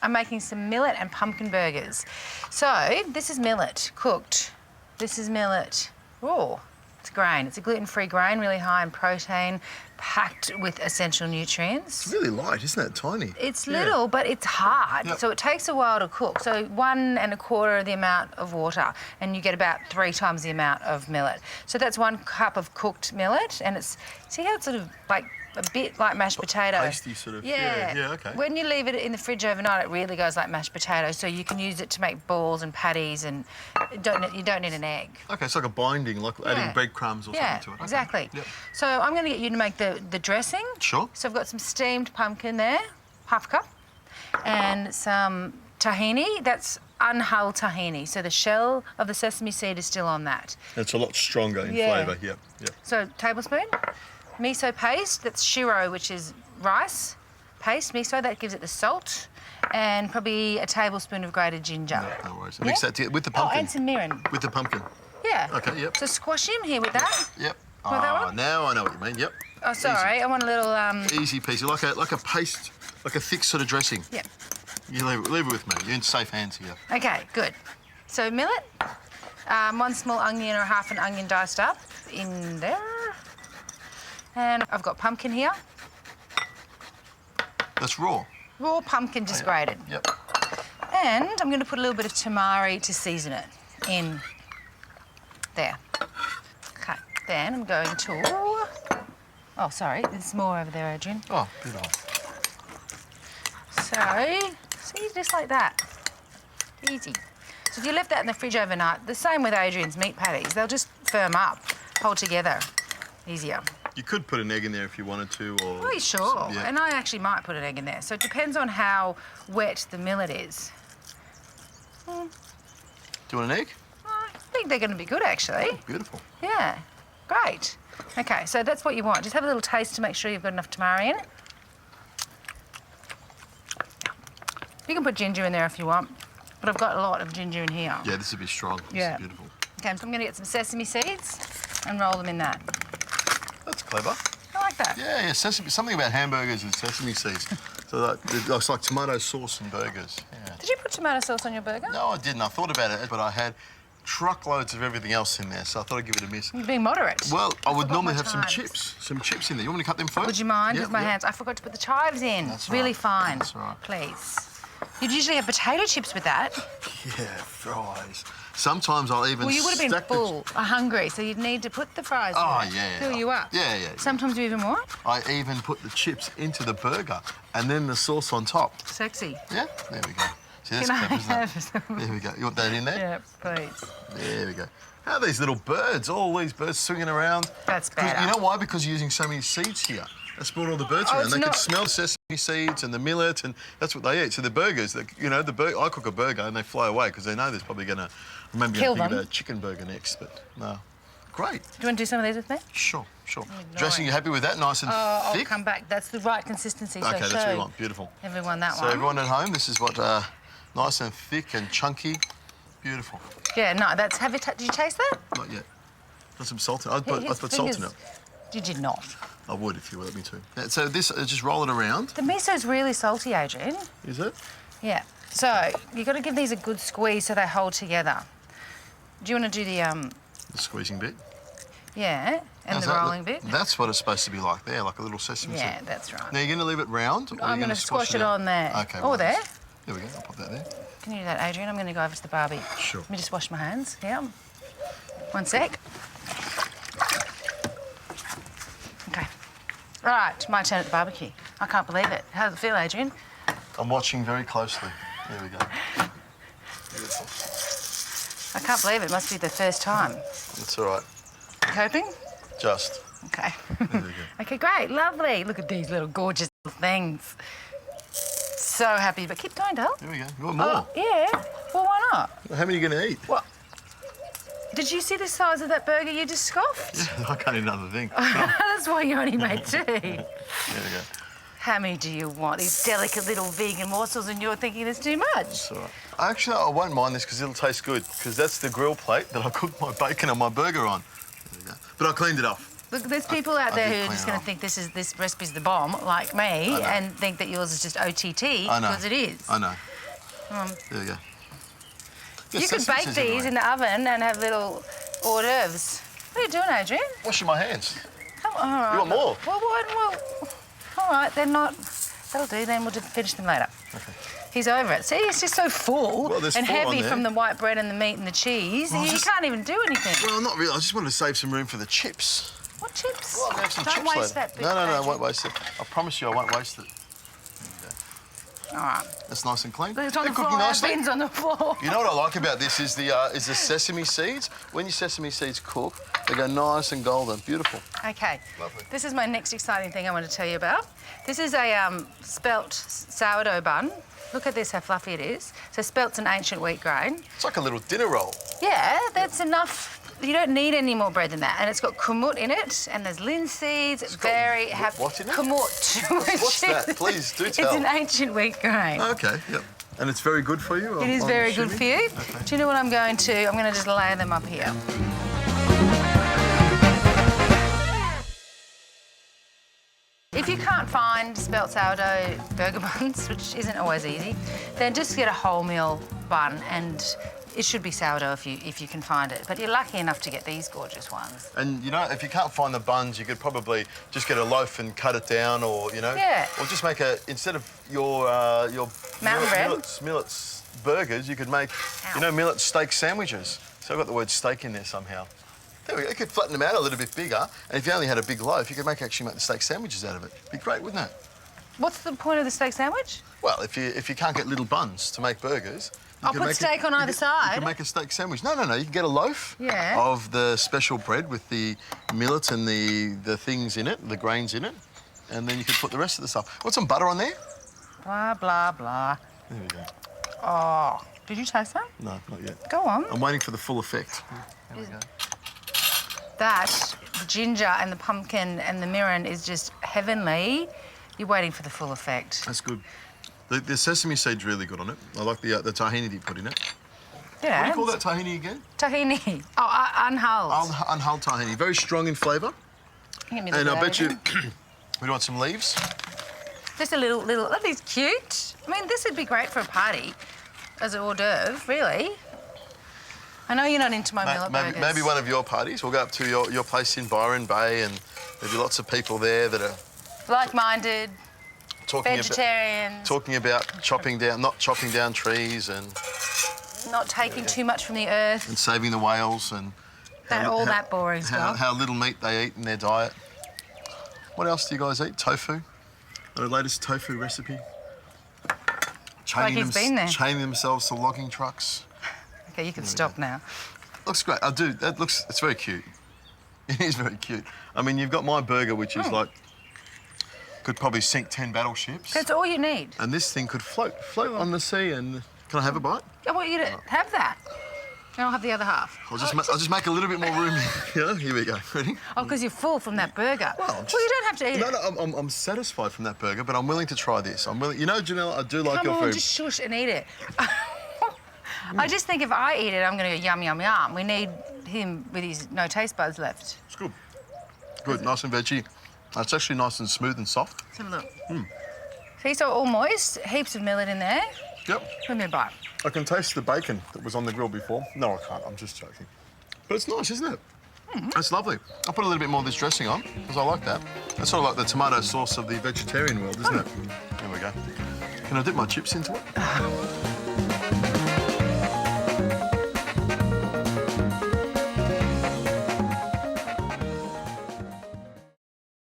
I'm making some millet and pumpkin burgers. So this is millet, cooked. This is millet raw. It's grain. It's a gluten-free grain, really high in protein, packed with essential nutrients. It's really light, isn't it? Tiny. It's little, but it's hard. Yep. So it takes a while to cook. So 1 1/4 the amount of water, and you get about 3 times the amount of millet. So that's 1 cup of cooked millet, and it's, see how it's sort of like a bit like mashed potato. Pasty sort of. Yeah, okay. When you leave it in the fridge overnight, it really goes like mashed potato. So you can use it to make balls and patties, and you don't need an egg. Okay, it's like a binding, like adding breadcrumbs or something to it. Okay. Exactly. Yep. So I'm going to get you to make the dressing. Sure. So I've got some steamed pumpkin there, 1/2 cup, and some tahini. That's unhulled tahini. So the shell of the sesame seed is still on that. It's a lot stronger in flavour. Yep. So tablespoon. Miso paste, that's shiro, which is rice paste, miso, that gives it the salt, and probably a tablespoon of grated ginger. No worries. Mix that together with the pumpkin. Oh, and some mirin. With the pumpkin. Yeah. Okay, yep. So squash him here with that. Yep. Want that one? Now I know what you mean, yep. Oh, sorry, Easy. I want a little... Easy peasy, like a paste, like a thick sort of dressing. Yeah. You leave it with me. You're in safe hands here. Okay, good. So millet, 1 small onion or 1/2 an onion diced up in there. And I've got pumpkin here. That's raw. Raw pumpkin just grated. Yep. And I'm going to put a little bit of tamari to season it in there. Okay, then I'm going to... Oh, sorry, there's more over there, Adrian. Oh, beautiful. So, see, just like that. Easy. So if you left that in the fridge overnight, the same with Adrian's meat patties, they'll just firm up, hold together. Easier. You could put an egg in there if you wanted to, or... Oh, sure. And I actually might put an egg in there. So it depends on how wet the millet is. Do you want an egg? I think they're going to be good, actually. Oh, beautiful. Yeah, great. Okay, so that's what you want. Just have a little taste to make sure you've got enough tamari in. You can put ginger in there if you want, but I've got a lot of ginger in here. Yeah, this would be strong. Yeah. This is beautiful. Okay, so I'm going to get some sesame seeds and roll them in that. That's clever. I like that. Yeah, sesame. Something about hamburgers and sesame seeds. So it's like tomato sauce and burgers. Yeah. Did you put tomato sauce on your burger? No, I didn't. I thought about it, but I had truckloads of everything else in there, so I thought I'd give it a miss. You're being moderate. Well, I would normally have some chives. chips in there. You want me to cut them first? Would you mind with my hands? I forgot to put the chives in. That's really right. fine. That's right. Please. You'd usually have potato chips with that. Yeah, fries. Sometimes I'll even Well, you would have been stack full or hungry, so you'd need to put the fries Oh, in. yeah. Fill you up. Yeah. Sometimes you even more. I even put the chips into the burger and then the sauce on top. Sexy. Yeah, there we go. See, that's Can I clever, isn't have it? some? There we go. You want that in there? Yeah, please. There we go. How are these little birds? All these birds swinging around. That's better. You know why? Because you're using so many seeds here. That's brought all the birds around. it's They not- can smell the sesame seeds and the millet, and that's what they eat. So the burgers, I cook a burger and they fly away because they know there's probably going to, maybe Kill I'm thinking them. about a chicken burger next, but no. Great. Do you want to do some of these with me? Sure. Dressing, you happy with that? Nice and thick? I'll come back. That's the right consistency. Okay, so that's show what you want. Beautiful. everyone that So one. everyone at home, this is what nice and thick and chunky. Beautiful. Yeah, no, that's... Did you taste that? Not yet. Put some salt in it. I His put salt in fingers- it. You did not. I would if you would let me to. Yeah, so this, just roll it around. The miso's really salty, Adrian. Is it? Yeah. So you've got to give these a good squeeze so they hold together. Do you want to do the The squeezing bit. Yeah, and How's the that rolling look? bit? That's what it's supposed to be like there, like a little sesame seed. Yeah, that's right. Now, you're going to leave it round? Or I'm going to squash it out? on there. Okay. Oh, there? There we go. I'll pop that there. Can you do that, Adrian? I'm going to go over to the barbie. Sure. Let me just wash my hands. Yeah. One sec. Okay. Right, my turn at the barbecue. I can't believe it. How does it feel, Adrian? I'm watching very closely. There we go. Beautiful. I can't believe it. Must be the first time. It's all right. Coping? Just. Okay. There we go. Okay, great. Lovely. Look at these little gorgeous little things. So happy. But keep going, Dale. Here we go. You want more? Oh, yeah. Well, why not? How many are you going to eat? What? Did you see the size of that burger you just scoffed? Yeah, I can't eat another thing. That's why you only made 2. There we go. How many do you want? These delicate little vegan morsels, and you're thinking there's too much. It's all right. Actually, I won't mind this because it'll taste good, because that's the grill plate that I cooked my bacon and my burger on. There we go. But I cleaned it off. Look, there's people out there did who are clean just it going off. to think this recipe's the bomb, like me, and think that yours is just OTT, I know. because it is. I know. There we go. You could bake these in the oven and have little hors d'oeuvres. What are you doing, Adrian? Washing my hands. Come on, all right. You want more? Well, all right, they're not... That'll do, then we'll just finish them later. Okay. He's over it. See, it's just so full Well, and heavy from the white bread and the meat and the cheese. Well, you can't even do anything. Well, not really. I just wanted to save some room for the chips. What chips? Well, I'm gonna have some Don't chips waste later. that bit. No, I Adrian. won't waste it. I promise you I won't waste it. All right. That's nice and clean. It's on the They're cooking floor. nicely. Beans on the floor. You know what I like about this is the sesame seeds. When your sesame seeds cook, they go nice and golden. Beautiful. Okay. Lovely. This is my next exciting thing I want to tell you about. This is a spelt sourdough bun. Look at this, how fluffy it is. So spelt's an ancient wheat grain. It's like a little dinner roll. Yeah, that's enough. You don't need any more bread than that. And it's got kumut in it, and there's linseeds. It's very happy. What in it? Kumut. What's that? Please do tell. It's an ancient wheat grain. Okay, yep. And it's very good for you? It is very good for you. Okay. Do you know what I'm going to? I'm going to just lay them up here. If you can't find spelt sourdough burger buns, which isn't always easy, then just get a wholemeal bun, and it should be sourdough if you can find it. But you're lucky enough to get these gorgeous ones. And, you know, if you can't find the buns, you could probably just get a loaf and cut it down, or, you know... Yeah. Or just make instead of your Mountain bread? Millet's burgers, you could make, you know, Millet steak sandwiches. So I've got the word steak in there somehow. There we go. You could flatten them out a little bit bigger, and if you only had a big loaf, you could actually make the steak sandwiches out of it. Be great, wouldn't it? What's the point of the steak sandwich? Well, if you can't get little buns to make burgers... I'll put steak on either side. You can make a steak sandwich. No. You can get a loaf of the special bread with the millet and the things in it, the grains in it, and then you can put the rest of the stuff. Want some butter on there? Blah, blah, blah. There we go. Oh, did you taste that? No, not yet. Go on. I'm waiting for the full effect. There we go. That, the ginger and the pumpkin and the mirin is just heavenly. You're waiting for the full effect. That's good. The sesame seed's really good on it. I like the tahini that you put in it. Yeah. What do you call that tahini again? Tahini. Oh, unhulled. Unhulled tahini. Very strong in flavour. Give me the And I bet you... burger. we want some leaves. Just a little... Look, he's cute. I mean, this would be great for a party as an hors d'oeuvre, really. I know you're not into my millet burgers. Maybe one of your parties. We'll go up to your place in Byron Bay, and there'll be lots of people there that are... like-minded, vegetarians. Talking about not chopping down trees and... not taking too much from the earth. And saving the whales and... that boring stuff. How little meat they eat in their diet. What else do you guys eat? Tofu? The latest tofu recipe. Like he's been there. Chaining themselves to logging trucks. Okay, you can stop now. Looks great. It's very cute. It is very cute. I mean, you've got my burger, which is like... could probably sink 10 battleships. That's all you need. And this thing could float on the sea. And can I have a bite? I want you to have that. And I'll have the other half. I'll just make a little bit more room. Yeah, here we go. Ready? Oh, because you're full from that burger. Well, you don't have to eat it. No, I'm satisfied from that burger, but I'm willing to try this. I'm willing. You know, Janelle, I do like your Come on, food. just shush and eat it. I just think if I eat it, I'm going to go yum, yum, yum. We need him with his no taste buds left. It's good. Good, nice and veggie. It's actually nice and smooth and soft. Let's have a look. See, so all moist, heaps of millet in there. Yep. Give me a bite. I can taste the bacon that was on the grill before. No, I can't. I'm just joking. But it's nice, isn't it? It's lovely. I'll put a little bit more of this dressing on, because I like that. That's sort of like the tomato sauce of the vegetarian world, isn't it? There we go. Can I dip my chips into it?